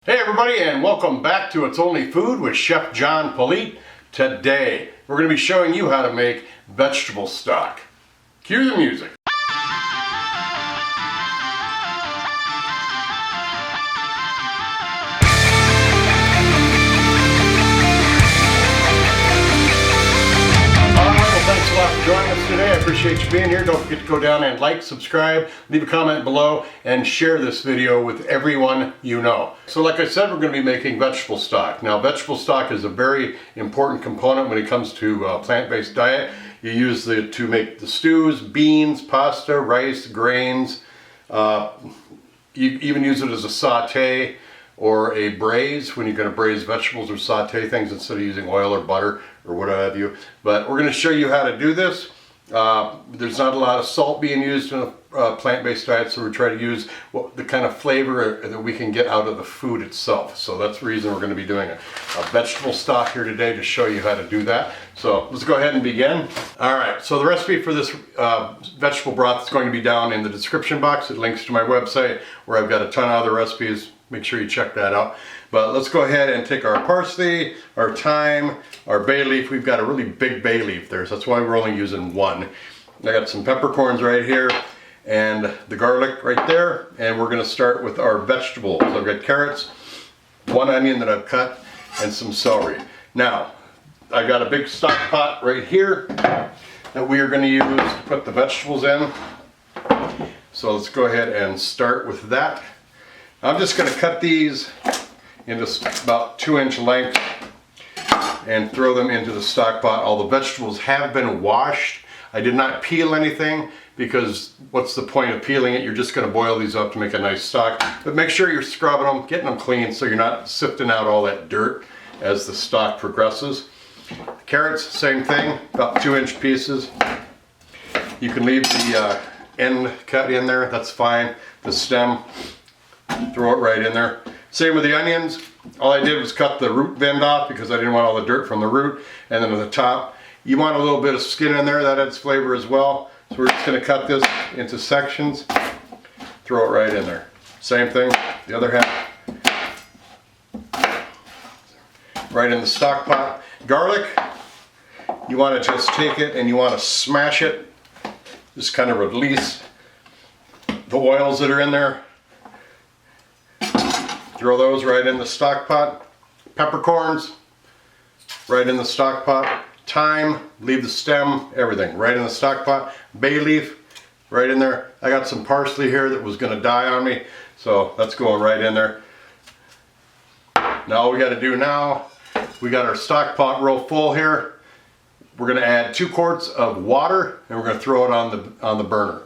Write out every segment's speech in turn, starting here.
Hey everybody, and welcome back to It's Only Food with Chef John Politte. Today we're going to be showing you how to make vegetable stock. Cue the music. Thanks a lot for joining us today. I appreciate you being here. Don't forget to go down and like, subscribe, leave a comment below, and share this video with everyone you know. So like I said, we're going to be making vegetable stock. Now, vegetable stock is a very important component when it comes to plant-based diet. You use it to make the stews, beans, pasta, rice, grains. You even use it as a saute or a braise when you're going to braise vegetables or saute things instead of using oil or butter or what have you. But we're going to show you how to do this. There's not a lot of salt being used in a plant-based diet, so we try to use the kind of flavor that we can get out of the food itself. So that's the reason we're going to be doing a vegetable stock here today, to show you how to do that. So let's go ahead and begin. Alright, so the recipe for this vegetable broth is going to be down in the description box. It links to my website where I've got a ton of other recipes. Make sure you check that out. But let's go ahead and take our parsley, our thyme, our bay leaf. We've got a really big bay leaf there, so that's why we're only using one. I got some peppercorns right here and the garlic right there. And we're going to start with our vegetables. I've got carrots, one onion that I've cut, and some celery. Now, I've got a big stock pot right here that we are going to use to put the vegetables in. So let's go ahead and start with that. I'm just going to cut these into about 2-inch length and throw them into the stock pot. All the vegetables have been washed. I did not peel anything because what's the point of peeling it? You're just going to boil these up to make a nice stock. But make sure you're scrubbing them, getting them clean so you're not sifting out all that dirt as the stock progresses. Carrots, same thing, about 2-inch pieces. You can leave the end cut in there, that's fine. The stem, throw it right in there. Same with the onions. All I did was cut the root end off because I didn't want all the dirt from the root. And then at the top, you want a little bit of skin in there, that adds flavor as well. So we're just going to cut this into sections, throw it right in there. Same thing, the other half. Right in the stock pot. Garlic, you want to just take it and you want to smash it. Just kind of release the oils that are in there. Throw those right in the stock pot. Peppercorns, right in the stock pot. Thyme, leave the stem, everything, right in the stock pot. Bay leaf, right in there. I got some parsley here that was going to die on me, so that's going right in there. Now all we got to do now, we got our stock pot real full here. We're going to add 2 quarts of water and we're going to throw it on the burner.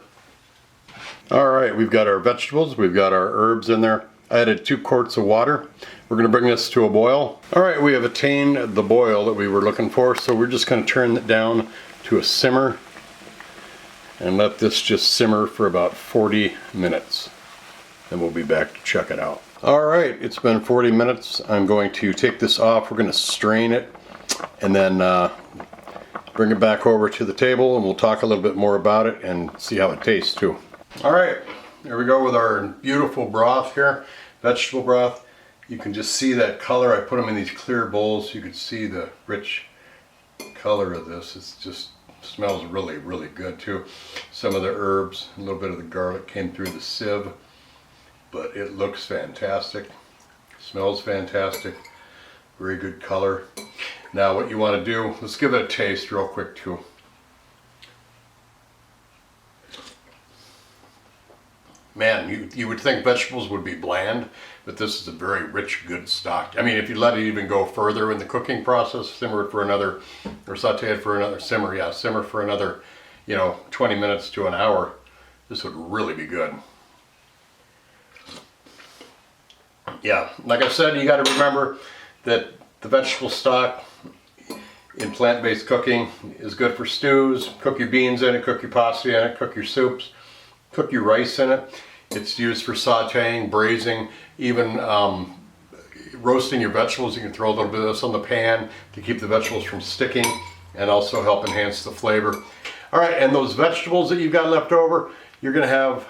All right, we've got our vegetables, we've got our herbs in there. I added 2 quarts of water. We're going to bring this to a boil. All right, we have attained the boil that we were looking for, so we're just going to turn it down to a simmer and let this just simmer for about 40 minutes. Then we'll be back to check it out. All right, it's been 40 minutes. I'm going to take this off. We're going to strain it and then bring it back over to the table, and we'll talk a little bit more about it and see how it tastes too. All right. There we go with our beautiful broth here, vegetable broth. You can just see that color. I put them in these clear bowls so you can see the rich color of this. It just smells really, really good too. Some of the herbs, a little bit of the garlic came through the sieve, but it looks fantastic. Smells fantastic. Very good color. Now what you want to do, let's give it a taste real quick too. Man, you would think vegetables would be bland, but this is a very rich, good stock. I mean, if you let it even go further in the cooking process, simmer it for another, or saute it for another, simmer for another, 20 minutes to an hour, this would really be good. Yeah, like I said, you got to remember that the vegetable stock in plant-based cooking is good for stews. Cook your beans in it, cook your pasta in it, cook your soups. Cook your rice in it. It's used for sauteing, braising, even roasting your vegetables. You can throw a little bit of this on the pan to keep the vegetables from sticking and also help enhance the flavor. All right, and those vegetables that you've got left over, you're going to have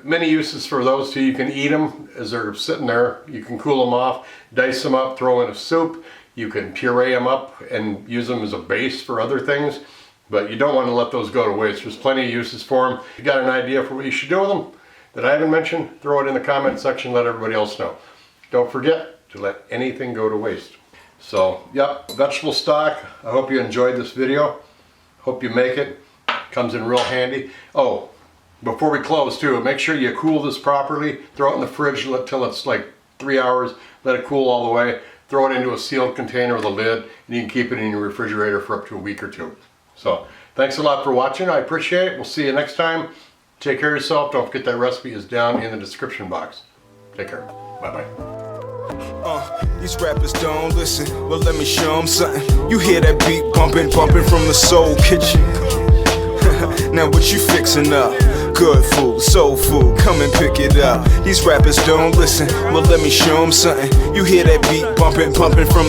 many uses for those too. You can eat them as they're sitting there. You can cool them off, dice them up, throw in a soup. You can puree them up and use them as a base for other things. But you don't want to let those go to waste. There's plenty of uses for them. If you got an idea for what you should do with them that I haven't mentioned, throw it in the comment section, let everybody else know. Don't forget to let anything go to waste. So, yep, vegetable stock. I hope you enjoyed this video. Hope you make it. Comes in real handy. Oh, before we close too, make sure you cool this properly. Throw it in the fridge till it's like 3 hours. Let it cool all the way. Throw it into a sealed container with a lid, and you can keep it in your refrigerator for up to a week or two. So, thanks a lot for watching. I appreciate it. We'll see you next time. Take care of yourself. Don't forget that recipe is down in the description box. Take care. Bye-bye. These rappers don't listen, well let me show them something. You hear that beat bumping, bumping from the soul kitchen. Now what you fixing up? Good food, soul food, come and pick it up. These rappers don't listen, well let me show them something. You hear that beat bumping, bumping from